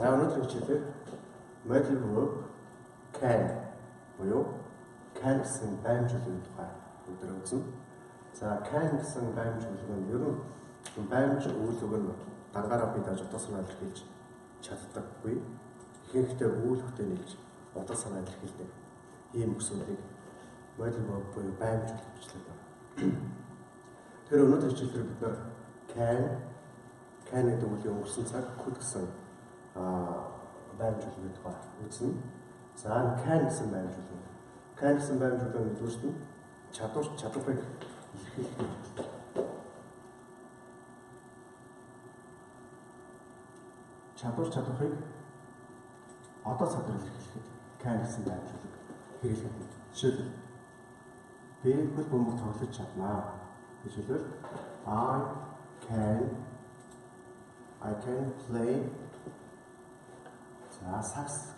За өнөөдрийн хичээлээр modal verb can буюу can гэсэн баймжуулалтын тухай өдөр үзнэ. За can гэсэн баймжуулалт нь ер нь баймж өгүүлэг нь дангаараа бид аж утга санаа илэрхийлж чаддаггүй. Ихэнхдээ өгүүлэгтэй нийлж утга санаа илэрхийлдэг ийм өсөлтийг modal verb буюу баймжуулалт бичлэг байна. Тэр өнөөдрийн хичээлээр бид нар can гэдэг үгийн өнгөрсөн цаг could гэсэн баймжуулалтын тухай үзнэ. За can гэсэн баймжуулалт. Can гэсэн баймжуулалт нь нэгдүгürt нь чадварыг илэрхийлэх. Чадварыг одоо садар илэрхийлэхэд can гэсэн баймжуулалт хэрэглэдэг. Жишээлбэл би хөл бөмбөг тоглож чаднаа. Жишээлбэл I can play сакс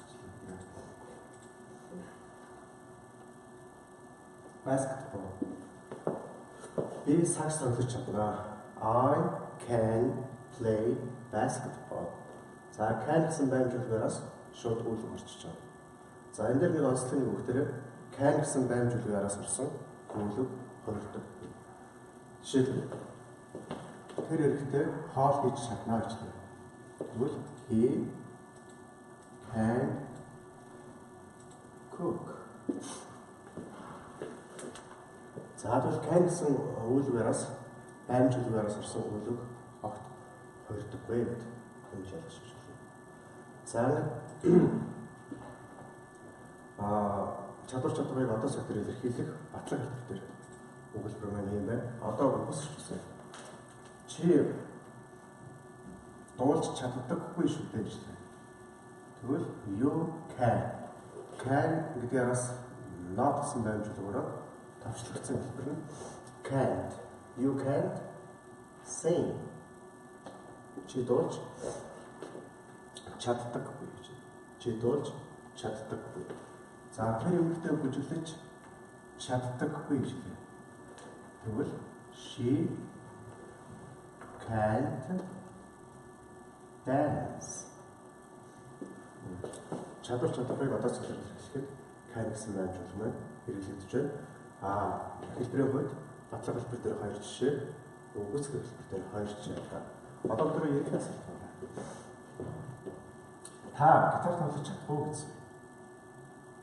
basketball. Би сакс тоглож чаднаа. I can play basketball. За can гэсэн баймжуулалгаараас шууд үйл орчиж байгаа. За энэ дээр нэг онцлог нэг өгөхөөр can гэсэн баймжуулалгаараас орсон үйл хоригддог. Жишээлбэл тэр эрэгтэй хоол хийж чаднаа гэж байна. Тэгвэл he can cook. За тэгвэл can гэсэн үйлгээрээс баймжуулалгаараас орсон үйлг огт хоригддоггүй гэдэг юм ялгаж байна. За чадварыг одоо садар илэрхийлэх батлаг хэлбэр дээр өгүүлбэр маань юм байна. Одоо үгсчсэн. Чи дуулж чаддаггүй шүү дээ гэж байна. Тэгвэл you can гэдгээс not гэсэн баймжуулалгаараа тавчлагдсан хэлбэр нь can't. You can't sing. Чи дуулж чаддаггүй гэж. Чи дуулж чаддаггүй. За тэр юмтай бүжиглэж чаддаггүй гэж байна. Тэгвэл she can't dance. Чадварыг одоо суулгаж хэлэхэд can гэсэн баймжуулалт маань хэрэглэгдэж байна. Хэлбэрийн хувьд батлаг хэлбэр дээр 2 жишээ, үгүйсгэх хэлбэр дээр 2 жишээ байна. Одоо тэр ярих асуулт байна. Та гитар тоглож чадах уу гэсэн.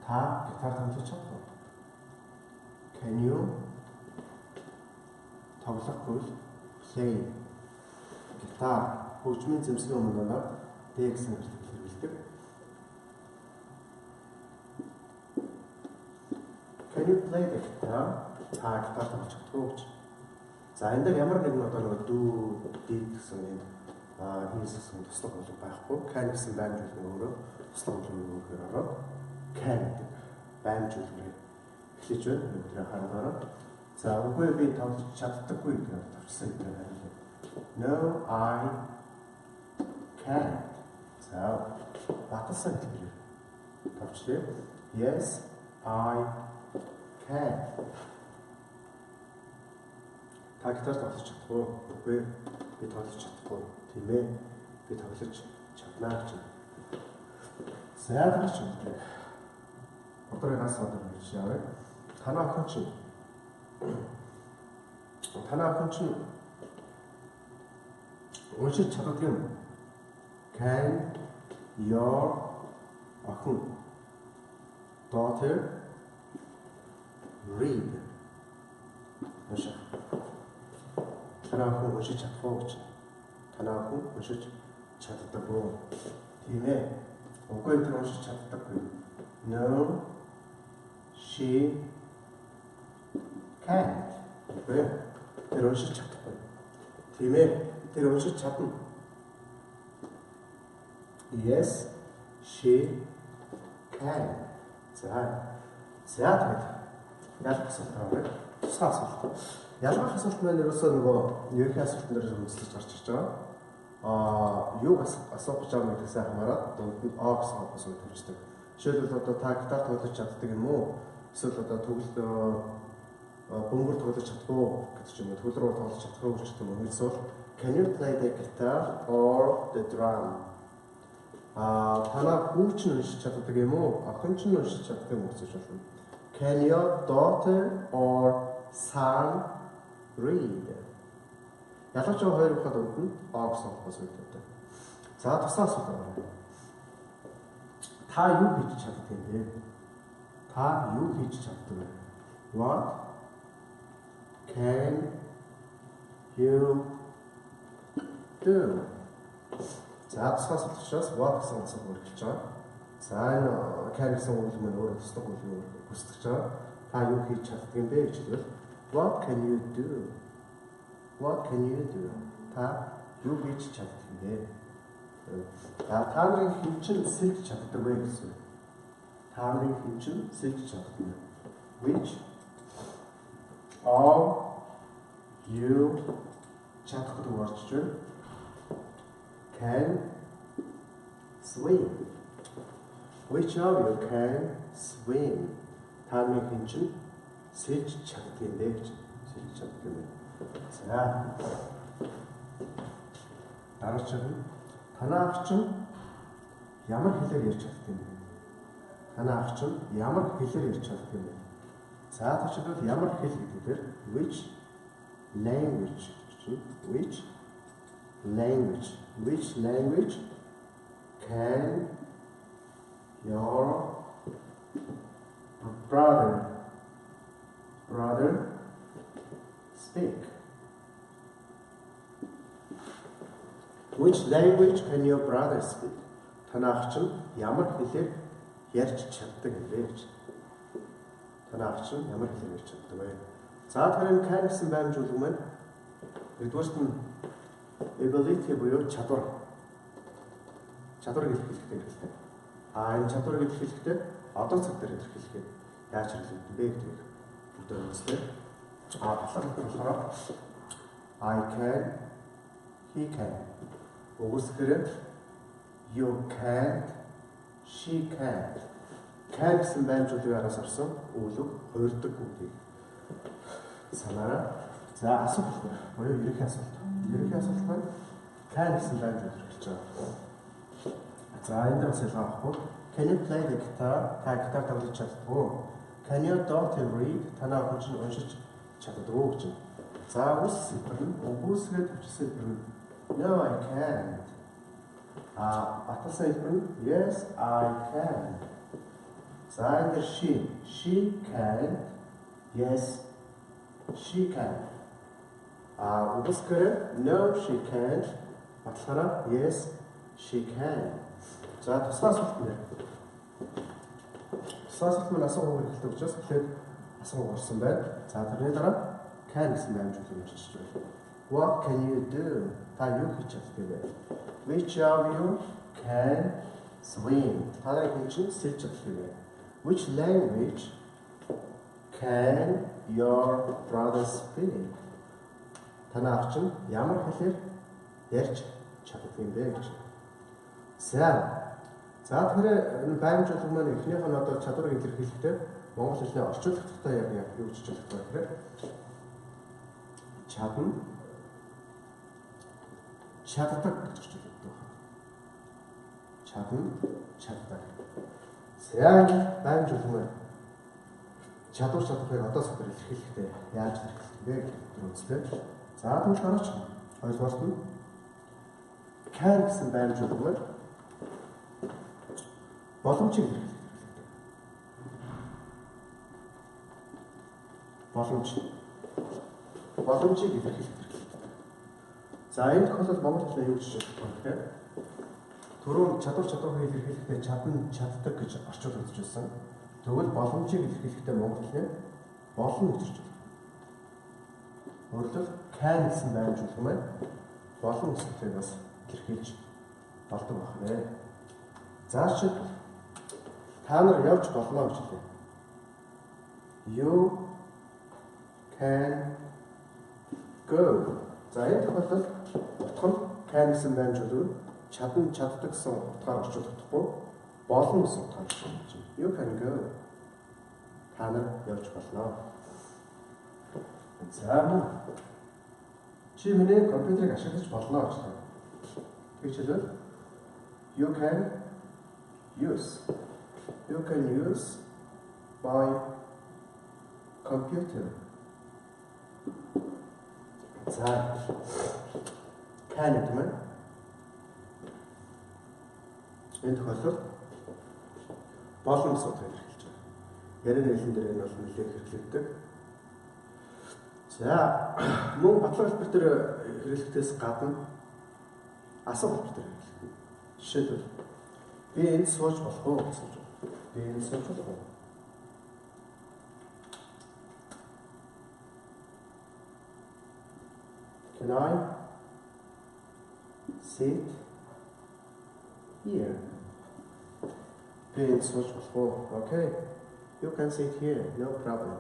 Та гитар тоглож чадах уу? Can you тоглохгүй play гитар хөгжмийн зэмсгийн өмнөөр D гэсэн хэлбэр хэрэглэдэг. Can you play the guitar? Та гитар тоглож чадах уу гэж. За энэ дээр ямар нэгэн одоо нэг do did гэсэн юм хийс гэсэн туслах болов байхгүй. Can гэсэн баймжуулалт өөрөө туслах болов өгөхөөр ороод can гэдэг баймжуулалт эхлэж байна. Өнөөдөр хараараа. За үгүй би тоглож чаддаггүй гэдэг тавчсан гэдэг хариулт. No, I can't. За баталсан хэлбэр. Тавчлаа. Yes, I can. Та гитар тоглож чадах уу? Үгүй би тоглож чадахгүй. Тийм ээ. Би тоглож чаднаа гэж. Сайдч үү. Одоогоос одоо гэж яваа. Танай охин чинь уншиж чаддаг юм. Can your охин daughter read? Яша. Танай охин уншиж чадах уу гэж. Танай охин уншиж чаддаг уу? Тийм ээ. Үгүй тэр уншиж чаддаггүй. No, she can't. Үгүй тэр уншиж чадахгүй. Тийм ээ. Тэр уншиж чадна. Yes, she can. За тэгээд ялгах асуулт байна. Тусгай асуулт. Ялгах асуулт маань ерөөсөө нөгөө ерөнхий асуултан дээр үндэслэж гарч ирж байгаа. Юу асуух гэж байгаа гэдгээс хамаарат дунд нь O гэсэн асуулт төрждөг. Жишээлбэл одоо та гитар тоглож чаддаг юм уу? Эсвэл одоо бөмбөр тоглож чадах уу гэдэг ч юм уу, төлрөө тоглож чадах уу гэж юм уу? Can you play the guitar or the drum? Танаа хүү ч уншиж чаддаг юм уу? Охин ч уншиж чаддаг юм уу гэж байна. Can your daughter or son read? Ялгаач хоёр ухаад өгд нь оо гэсэн болохоос үүдтэй. За тусгай асуулт байна. Та юу хийж чаддаг юм бэ? Та юу хийж чаддаг вэ? What can you do? За тусгай асуултчаас what гэсэн утсаар хүргэж байгаа. За энэ can гэсэн үг нь өөрөө тусдаг үг юм хүсэж байгаа. Та юу хийж чаддаг юм бэ гэж хэлвэл what can you do? What can you do? Та юу хийж чаддаг юм бэ? Та нарын хэмжин сэлж чаддаг вэ гэсэн. Та нарын хэмжин сэлж чаддаг юм. Which of you чадах гэдэг орчиж байна. Can swim. Which of you can swim? Та нарын хэмжин сэлж чаддаг юм бэ гэж. Сэлж чаддаг юм. За. Дараач нь танаа ах чинь ямар хэлээр ярьж чаддаг юм бэ? Танаа ах чинь ямар хэлээр ярьж чаддаг юм бэ? За тэгвэл ямар хэл гэдгээр which language which language can your brother speak? Which language can your brother speak? Танаа ах чинь ямар хэлээр ярьж чаддаг юм бэ гэж. Танаа ах чинь ямар хэлээр ярьж чаддаг вэ? За тэгэхээр can гэсэн байрмжуулга маань нэгдүгээрт нь ability буюу чадвар. Чадварыг илэрхийлэхдээ хэрэгтэй. Энэ чадварыг илэрхийлэхдээ одоо цаг дээр илэрхийлэхэд яаж хэрэглэдэг бэ гэдгийг бүгдээ үзлээ. Болохоор I can, he can. Өгөөсгөр you can't, she can't. Can гэсэн байрмжуулгын араас орсон өгүүлэг хуурдаг үгдийг санаараа. За асуулт буюу ерөнхий асуулт. Ерөнхий асуулт маань can гэсэн байрмжуулалт хэлж байгаа. За энэ дэс ялгаа авахгүй. Can you play the guitar? Та гитар тоглож чаддаг уу? Can your daughter read? Танаа охин чинь уншиж чаддаг уу гэж. За үс сэлбэр нь өгөөсгөө төвчсөн сэлбэр нь no I can't. Батсан сэлбэр нь yes I can. За энэ she can. Yes she can. Өгөөсгөө no she can't. Батлаараа yes she can. За тусгай асуулт нэ. Тусгай асуулт маань асуух хэрэгтэй учраас тэгэхээр асуух орсон байна. За тэрний дараа can гэсэн байрмжуулалт үүсэж байна. What can you do? Та юу хийж чаддаг вэ? Which of you can swim? Та нарын хэмжин сэлж чаддаг вэ? Which language can your brother speak? Танаа ах чинь ямар хэлээр ярьж чаддаг юм бэ гэж. За тэгэхээр энэ байрмжуулалт маань эхнийх нь одоо чадварыг илэрхийлэхдээ монгол хэлний орчуулгаттай яг юу гэж хэлэх вэ гэхээр чаддаг гэж хэлдэг байна. Чаддаг. За байрмжуулалт маань чадварыг одоо садар илэрхийлэхдээ яаж илэрхийлэх вэ гэдэг үзлээ. За тэгвэл гараач хоёрдугаарт нь can гэсэн байрмжуулалт маань боломжийг илэрхийлэх. Боломжийг илэрхийлэх. За энэ тохиолдолд монгол хэлээр юу гэж хэлэх вэ гэхээр түрүүн чадварыг илэрхийлэхдээ чаддаг гэж орчуулж үзсэн. Тэгвэл боломжийг илэрхийлэхдээ монгол хэлээр болно гэж хэлж байна. Өөрөлдөл can гэсэн байрмжуулалт маань болно гэснийг бас илэрхийлж болдог байна. Зааш та нар явж болно гэж хэлээ. You can go. За энэ тохиолдолд утга нь can гэсэн байрмжуулалт чаддаг гэсэн утгаар орчуулахгүй болно гэсэн утгаар орчуулж байна. You can go. Та нар явж болно. За чи миний компьютерыг ашиглаж болно гэж байна. Тэгж хэлвэл you can use. You can use my computer. За. Can гэдэг маань энэ тохиолдолд болон гэсэн утгаар хэрэглэж байгаа. Ярианы хэлэн дээр энэ бол нэлээд хэрэглэгддэг. За, мөн батлан хэлбэр дээр хэрэглэхээс гадна асуулт хэлбэр дээр хэрэглэдэг. Жишээлбэл би энд сууж болох уу гэсэн үг. Би энд сууж болох уу? Can I sit here? Би энд сууж болох уу? Okay. You can sit here. No problem.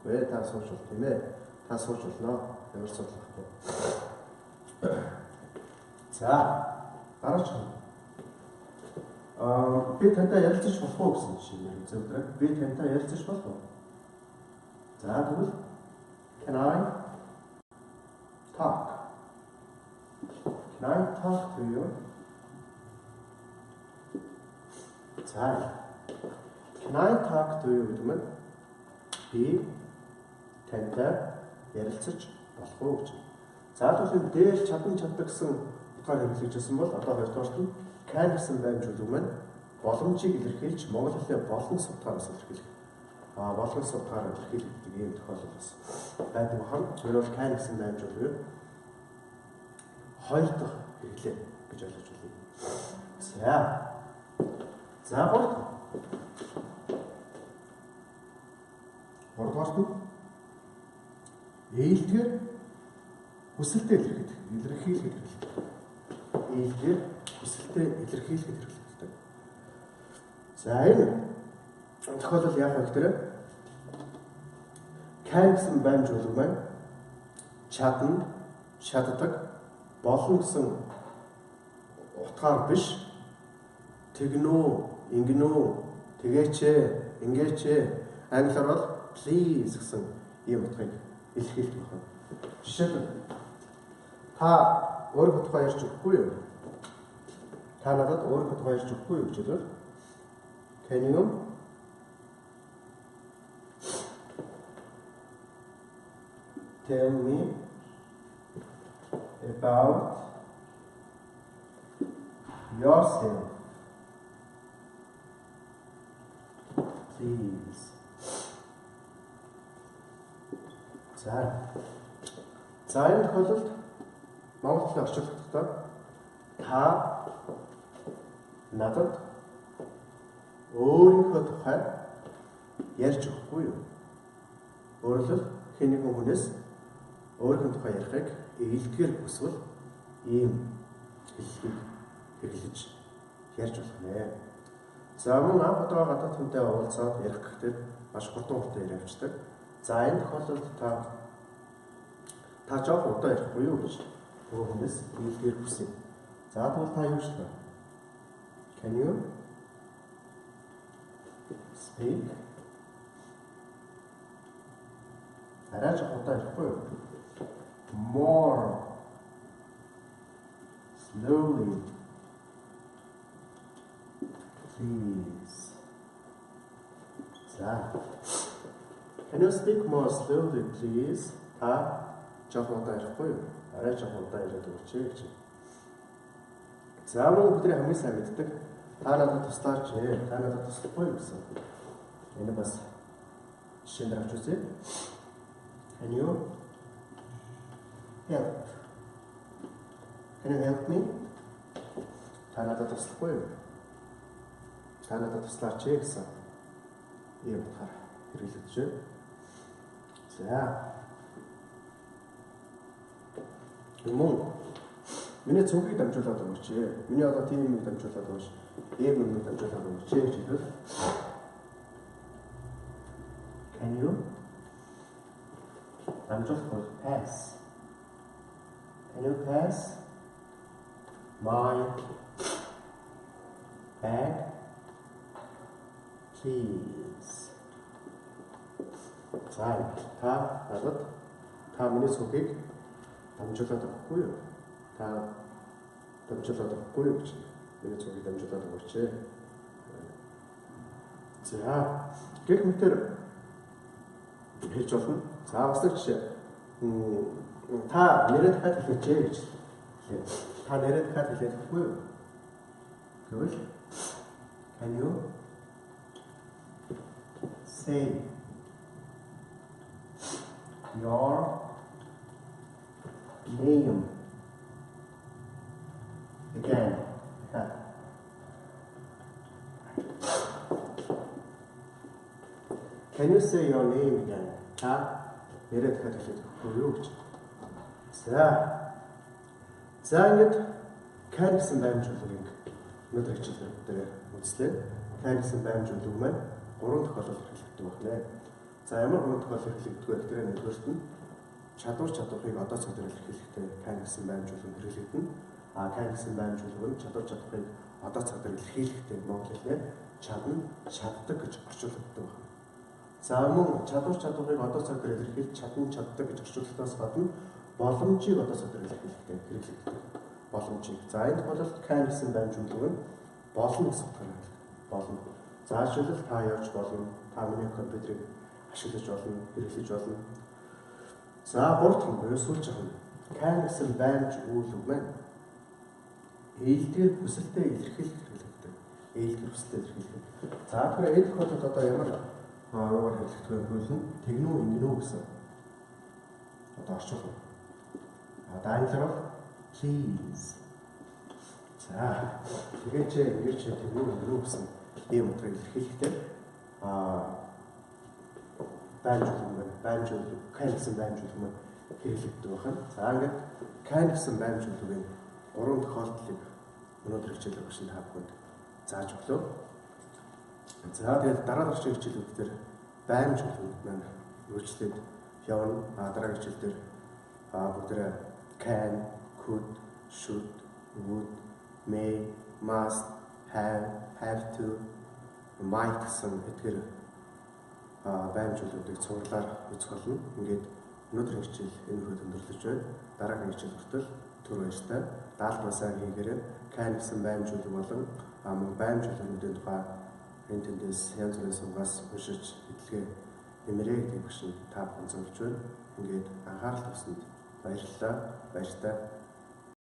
Вэ та сууж болох юм ээ. Та сууж болно. Ямар ч асуудал байхгүй. За, гараач. Би тантай ярилцаж болох уу гэсэн жишээ зөвдрэг. Би тантай ярилцаж болох уу? За тэгвэл can I talk? Can I talk to you? За. Can I talk to you гэдэг нь би тантай ярилцаж болох уу гэж. За тэгвэл дээр чаддаг гэсэн утгаар хэрэглэжсэн бол одоо хоёрдугаарт нь can гэсэн байршуулга маань боломжийг илэрхийлж монгол хэлний болон сутгаараас илэрхийлэх. Болгон сутгаар илэрхийлэгддэг ийм тохиолдол бас байдаг бахан. Тэр бол can гэсэн байршуулга хоёр дахь хэрэглээ гэж ойлгож байна. За гуравдугаарт нь ээлжээр хүсэлтэд илэрхийлэх хэрэглэдэг. Ээлжээр хүсэлтэд илэрхийлэх хэрэглэдэг. За энэ тохиолдол яах вэ гэхээр can гэсэн байршуулга маань чадна, чаддаг, болно гэсэн утгаар биш тэгнүү, ингэнүү, тэгээч, ингээч, англиар бол please гэсэн ийм утгыг илэрхийлдэг байна. Жишээлбэл та өөрийнхөө тухай ярьж өгөхгүй юу? Та надад өөрийнхөө тухай ярьж өгөхгүй юу гэж хэлвэл can you tell me about yourself? Please. За энэ тохиолдолд монгол хэлээр орчуулгахдаа та надад өөрийнхөө тухай ярьж өгөхгүй юу? Өөрөлдөл хэн нэгэн хүнээс өөрийнхөө тухай ярихыг ээлжээр хүсвэл ийм хэллэгийг хэрэглэж ярьж болох нэ. За мөн анх удаа гадаад хүнтэй уулзаад ярих гэхдээ маш хурдан ярь авчдаг. За энэ тохиолдолд та жоох удаа ярихгүй юу гэж нөгөө хүнээс ээлжээр хүсэв. За тэгвэл та юу хэлэх вэ? Can you speak? Арай жоох удаа ярихгүй юу? More slowly. Please. За. Can you speak more slowly, please? Та жоох удаа ярихгүй юу? Арай жоох удаа яриад өгч гэж. За мөн бидний хамгийн сайн мэддэг та надад туслаач, та надад туслахгүй юу гэсэн. Энэ бас жишээ дээр авч үзье. Can you help? Can you help me? Та надад туслахгүй юу? Та надад туслаач гэсэн. Ийм утгаар хэрэглэж байна. За. Мөн миний цүнхийг дамжуулаад өгөөч. Миний одоо тийм юм дамжуулаад өгөөч. Ийм юм дамжуулаад өгөөч гэж хэлвэл Can you дамжуулах pass? Can you pass my bag, please? За та надад та миний цүнхийг дамжуулаад өгөхгүй юу? Та дамжуулаад өгөхгүй юу гэж миний цүнхийг дамжуулаад өгөөч. За гэх мэтэр хэлж болно. За бас нэг жишээ. Та нэрэд хад хэлжээ гэж. Та нэрэд хад хэлэхгүй юу? Гэвэл can you say your name again? Can you say your name again? Та нэрэд хад хэлэхгүй юу гэж. За ингэж can гэсэн баймжуулгыг өнөөдөр хичээлээр дээр үзлээ. Can гэсэн баймжуулг маань 3 тохиолдолд хэрэглэгдэх байна. За ямар 3 тохиолдолд хэрэглэгдэх вэ гэхээр нэгдүгээрт нь чадварыг одоо цаг дээр илэрхийлэхдээ can гэсэн баймжуулг хэрэглэгдэнэ. Can гэсэн баймжуулг нь чадварыг одоо цаг дээр илэрхийлэхдээ монгол хэлээр чаддаг гэж орчуулдаг байна. За мөн чадварыг одоо цаг дээр илэрхийлж чаддаг гэж орчуулснаас гадна боломжийг одоо цаг дээр илэрхийлэхдээ хэрэглэгддэг. Боломжийг. За энэ тохиолдолд can гэсэн баймжуулг нь болно гэсэн утгаар болно. Заашгүй та явж болно. Та миний компьютерийг ашиглаж болно, хэрэглэж болно. За гуравт нь буюу сүүлж байгаа нь can гэсэн баймжуулг маань ээлдгээр хүсэлтэд илэрхийлэх хэрэглэгддэг. Ээлдгээр хүсэлтэд илэрхийлэх. За тэгэхээр энэ тохиолдолд одоо ямар уугаар хэрэглэгдэх вэ гэвэл тэгнүү ингэнүү гэсэн одоо орчуулга. Англиар please. За тэгээд ингэж тэгнүү ингэнүү гэсэн ийм утгыг илэрхийлэхдээ баймжуулг can гэсэн баймжуулг маань хэрэглэгддэг байна. За ингээд can гэсэн баймжуулгын 3 тохиолдлыг өнөөдөр хичээлээр багш та бүхэнд зааж өглөө. За тэгээд дараагийн хичээлүүд дээр баймжуулгууд маань үргэлжлээд явна. Дараагийн хичээл дээр бүгдээ can, could, should, would, may, must, have to, might гэсэн эдгээр баймжуулгуудыг цуглаар үзэх болно. Ингээд өнөөдрийн хичээл энэ хүрээд өндөрлөж байна. Дараагийн хичээл хүртэл түр баяртай. Даалгавар сайн хийгээрэй. Can гэсэн баймжуулг болон мөн баймжуулгуудын тухай энэ тэндээс янз бүрийн сувгаас уншиж эдлэгээ нэмэрээ гэдэг багш та бүхэн зөвлөж байна. Ингээд анхаарал тавьсанд баярлалаа. Баяртай.